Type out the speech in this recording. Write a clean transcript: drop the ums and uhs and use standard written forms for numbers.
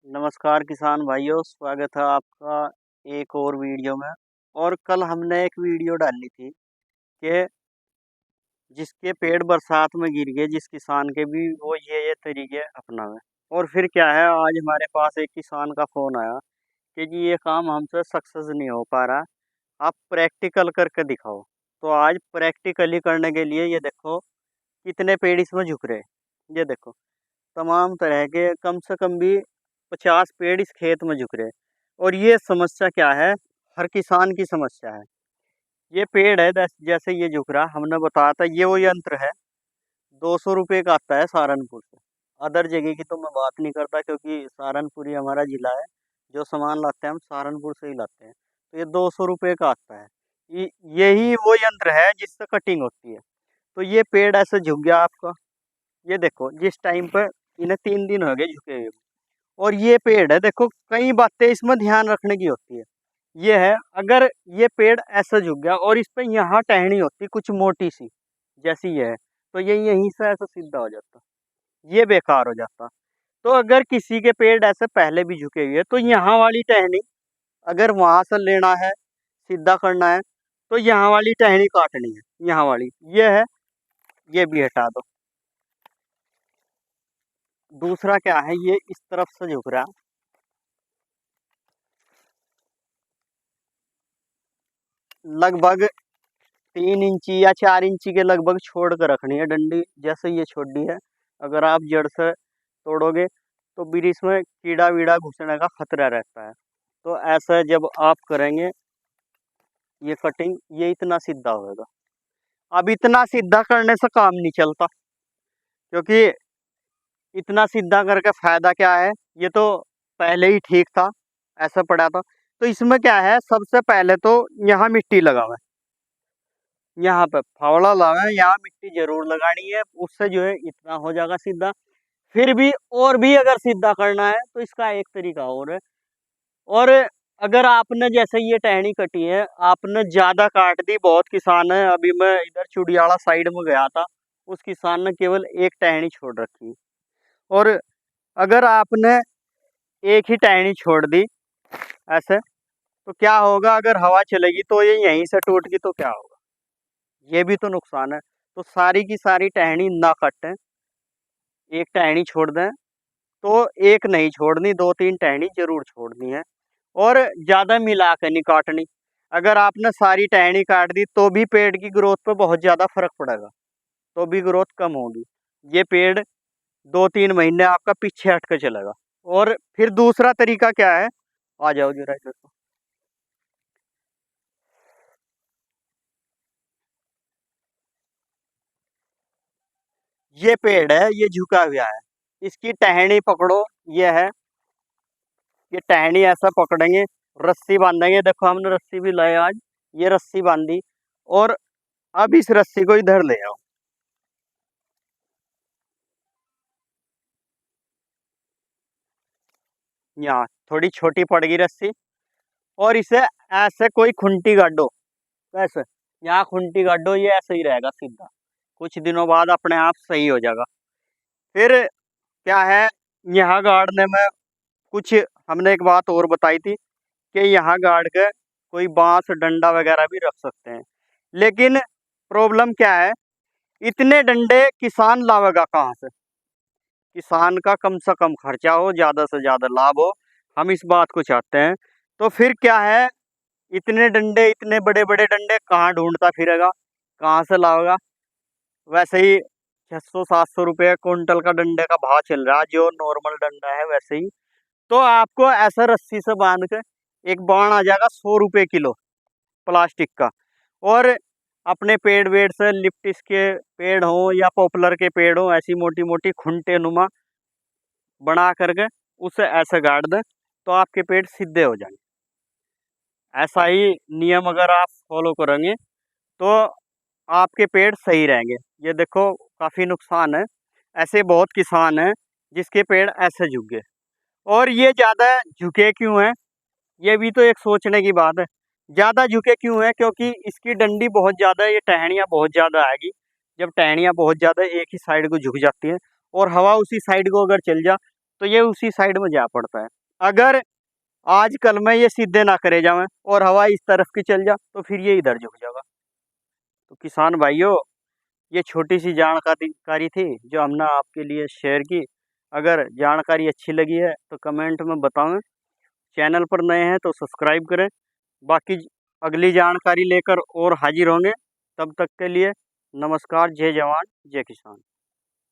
नमस्कार किसान भाइयों, स्वागत है आपका एक और वीडियो में। और कल हमने एक वीडियो डाली थी कि जिसके पेड़ बरसात में गिर गए, जिस किसान के भी, वो ये तरीके अपनावे। और फिर क्या है, आज हमारे पास एक किसान का फ़ोन आया कि जी ये काम हमसे सक्सेस नहीं हो पा रहा, आप प्रैक्टिकल करके दिखाओ। तो आज प्रैक्टिकली करने के लिए ये देखो कितने पेड़ इसमें झुक रहे। ये देखो तमाम तरह के, कम से कम भी 50 पेड़ इस खेत में झुक रहे। और ये समस्या क्या है, हर किसान की समस्या है। ये पेड़ है जैसे ये झुक रहा, हमने बताया था ये वो यंत्र है, 200 रुपये का आता है सहारनपुर से। अदर जगह की तो मैं बात नहीं करता, क्योंकि सहारनपुर ही हमारा ज़िला है। जो सामान लाते हैं हम सहारनपुर से ही लाते हैं। तो ये 200 रुपये का आता है। यही वो यंत्र है जिससे कटिंग होती है। तो ये पेड़ ऐसे झुक गया आपका। ये देखो जिस टाइम पर इन्हें 3 दिन हो गए झुके हुए। और ये पेड़ है, देखो कई बातें इसमें ध्यान रखने की होती है। ये है, अगर ये पेड़ ऐसा झुक गया और इस पे यहाँ टहनी होती कुछ मोटी सी, जैसी ये है, तो ये यहीं से ऐसा सीधा हो जाता, ये बेकार हो जाता। तो अगर किसी के पेड़ ऐसे पहले भी झुके हुए, तो यहाँ वाली टहनी अगर वहां से लेना है, सीधा करना है, तो यहाँ वाली टहनी काटनी है। यहाँ वाली ये है, ये भी हटा दो। दूसरा क्या है, ये इस तरफ से झुक रहा, लगभग 3 इंची या 4 इंची के लगभग छोड़ कर रखनी है डंडी। जैसे ये छोड़ी है, अगर आप जड़ से तोड़ोगे तो फिर इसमें कीड़ा वीड़ा घुसने का खतरा रहता है। तो ऐसा जब आप करेंगे ये कटिंग, ये इतना सीधा होगा। अब इतना सीधा करने से काम नहीं चलता, क्योंकि इतना सीधा करके फायदा क्या है, ये तो पहले ही ठीक था, ऐसा पड़ा था। तो इसमें क्या है, सबसे पहले तो यहाँ मिट्टी लगावे, यहाँ पे फावड़ा लावे, यहाँ मिट्टी जरूर लगानी है। उससे जो है इतना हो जाएगा सीधा। फिर भी और भी अगर सीधा करना है तो इसका एक तरीका और है। और अगर आपने जैसे ये टहनी कटी है, आपने ज्यादा काट दी, बहुत किसान है, अभी मैं इधर चुडियाला साइड में गया था, उस किसान ने केवल एक टहनी छोड़ रखी। और अगर आपने एक ही टहनी छोड़ दी ऐसे, तो क्या होगा, अगर हवा चलेगी तो ये यहीं से टूट गई तो क्या होगा, ये भी तो नुकसान है। तो सारी की सारी टहनी ना कटें, एक टहनी छोड़ दें, तो एक नहीं छोड़नी, 2-3 टहनी जरूर छोड़नी है। और ज़्यादा मिला के नहीं काटनी। अगर आपने सारी टहनी काट दी तो भी पेड़ की ग्रोथ पे बहुत ज़्यादा फर्क पड़ेगा, तो भी ग्रोथ कम होगी। ये पेड़ 2-3 महीने आपका पीछे हट के चलेगा। और फिर दूसरा तरीका क्या है, आ जाओ जरा इधर को। ये पेड़ है, ये झुका हुआ है, इसकी टहनी पकड़ो। ये है, ये टहनी ऐसा पकड़ेंगे, रस्सी बांधेंगे। देखो हमने रस्सी भी लाई आज, ये रस्सी बांधी। और अब इस रस्सी को इधर ले आओ, यहाँ थोड़ी छोटी पड़ गई रस्सी। और इसे ऐसे कोई खुंटी गाड़ो, ऐसे यहाँ खुंटी गाड़ो, ये ऐसे ही रहेगा सीधा। कुछ दिनों बाद अपने आप सही हो जाएगा। फिर क्या है, यहाँ गाड़ने में कुछ हमने एक बात और बताई थी कि यहाँ गाड़ के कोई बांस डंडा वगैरह भी रख सकते हैं। लेकिन प्रॉब्लम क्या है, इतने डंडे किसान लावेगा कहाँ से। किसान का कम से कम खर्चा हो, ज़्यादा से ज़्यादा लाभ हो, हम इस बात को चाहते हैं। तो फिर क्या है, इतने डंडे, इतने बड़े बड़े डंडे कहाँ ढूंढता फिरेगा, कहाँ से लाएगा। वैसे ही 600-700 रुपये कुंटल का डंडे का भाव चल रहा है, जो नॉर्मल डंडा है वैसे ही। तो आपको ऐसा रस्सी से बांध के एक बाण आ जाएगा 100 रुपये किलो प्लास्टिक का। और अपने पेड़ वेड़ से, लिप्टिस के पेड़ हो या पॉपुलर के पेड़ हो, ऐसी मोटी मोटी खुंटे नुमा बना करके उसे ऐसे गाड़ दें, तो आपके पेड़ सीधे हो जाएंगे। ऐसा ही नियम अगर आप फॉलो करेंगे तो आपके पेड़ सही रहेंगे। ये देखो काफ़ी नुकसान है, ऐसे बहुत किसान हैं जिसके पेड़ ऐसे झुक गए। और ये ज़्यादा झुके क्यों हैं, ये भी तो एक सोचने की बात है। ज़्यादा झुके क्यों हैं, क्योंकि इसकी डंडी बहुत ज़्यादा है, ये टहनियाँ बहुत ज़्यादा आएगी। जब टहनियाँ बहुत ज़्यादा एक ही साइड को झुक जाती हैं और हवा उसी साइड को अगर चल जा, तो ये उसी साइड में जा पड़ता है। अगर आजकल में ये सीधे ना करे जावे और हवा इस तरफ की चल जा तो फिर ये इधर झुक जाएगा। तो किसान भाइयों, ये छोटी सी जानकारी थी जो हमने आपके लिए शेयर की। अगर जानकारी अच्छी लगी है तो कमेंट में बताएं। चैनल पर नए हैं तो सब्सक्राइब करें। बाकी अगली जानकारी लेकर और हाजिर होंगे। तब तक के लिए नमस्कार। जय जवान जय किसान।